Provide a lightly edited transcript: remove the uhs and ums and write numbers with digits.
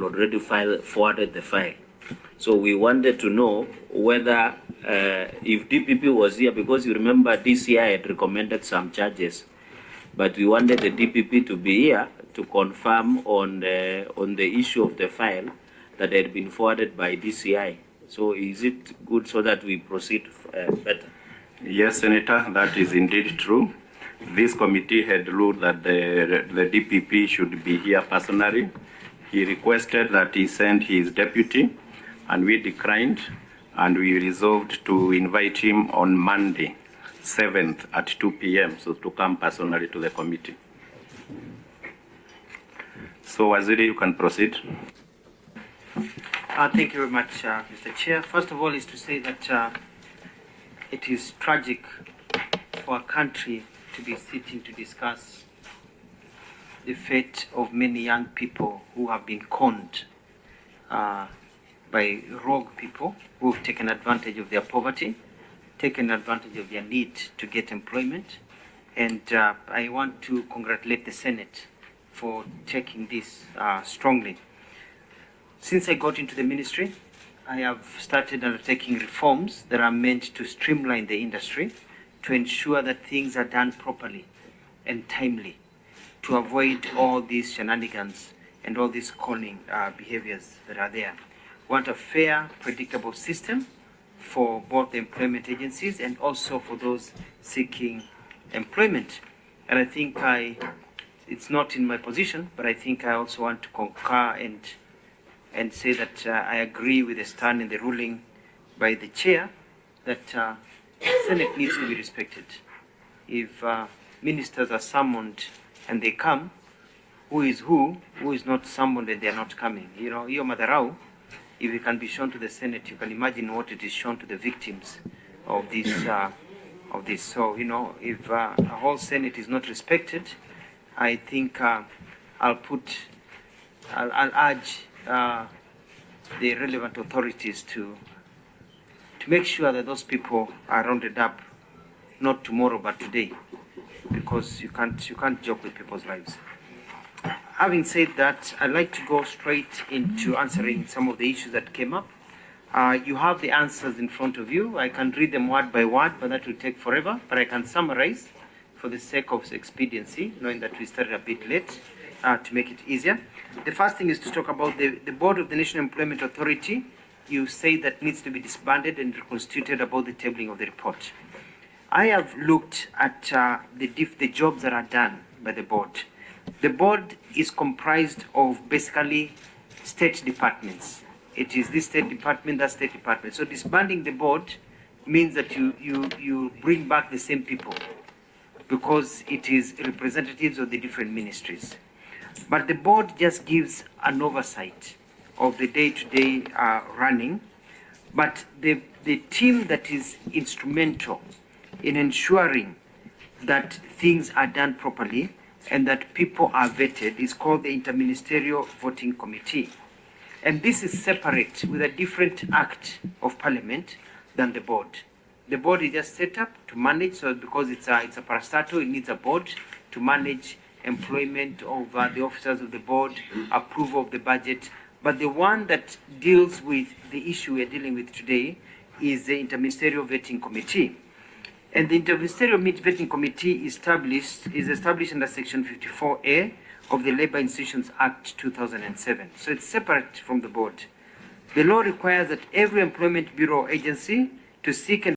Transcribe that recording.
already forwarded the file. So we wanted to know whether if DPP was here, because you remember DCI had recommended some charges, but we wanted the DPP to be here to confirm on the issue of the file that had been forwarded by DCI. So is it good so that we proceed better? Yes, Senator, that is indeed true. This committee had ruled that the DPP should be here personally. He requested that he send his deputy, and we declined, and we resolved to invite him on Monday, 7th at 2 p.m., so to come personally to the committee. So, Waziri, you can proceed. Thank you very much, Mr. Chair. First of all, is to say that it is tragic for a country to be sitting to discuss the fate of many young people who have been conned by rogue people who have taken advantage of their poverty, taken advantage of their need to get employment. And I want to congratulate the Senate for taking this strongly. Since I got into the ministry, I have started undertaking reforms that are meant to streamline the industry, to ensure that things are done properly and timely, to avoid all these shenanigans and all these conning behaviors that are there. We want a fair, predictable system for both the employment agencies and also for those seeking employment. And I think it's not in my position, but I think I also want to concur and say that I agree with the stand in the ruling by the chair that Senate needs to be respected. If ministers are summoned and they come, who is not summoned and they are not coming? You know, your Madharau, if it can be shown to the Senate, you can imagine what it is shown to the victims of this. So, you know, if a whole Senate is not respected, I think I'll urge the relevant authorities to make sure that those people are rounded up, not tomorrow but today, because you can't joke with people's lives. Having said that, I'd like to go straight into answering some of the issues that came up. You have the answers in front of you. I can read them word by word, but that will take forever. But I can summarize for the sake of expediency, knowing that we started a bit late, to make it easier. The first thing is to talk about the Board of the National Employment Authority. You say that needs to be disbanded and reconstituted about the tabling of the report. I have looked at the jobs that are done by the board. The board is comprised of basically state departments. It is this state department, that state department. So disbanding the board means that you bring back the same people because it is representatives of the different ministries. But the board just gives an oversight of the day-to-day running, but the team that is instrumental in ensuring that things are done properly and that people are vetted is called the Interministerial Voting Committee. And this is separate with a different act of parliament than the board. The board is just set up to manage, so because it's a parastatal, it needs a board to manage employment of the officers of the board, approval of the budget. But the one that deals with the issue we're dealing with today is the Interministerial Vetting Committee. And the Interministerial Vetting Committee is established under Section 54A of the Labour Institutions Act 2007. So it's separate from the board. The law requires that every employment bureau or agency to seek and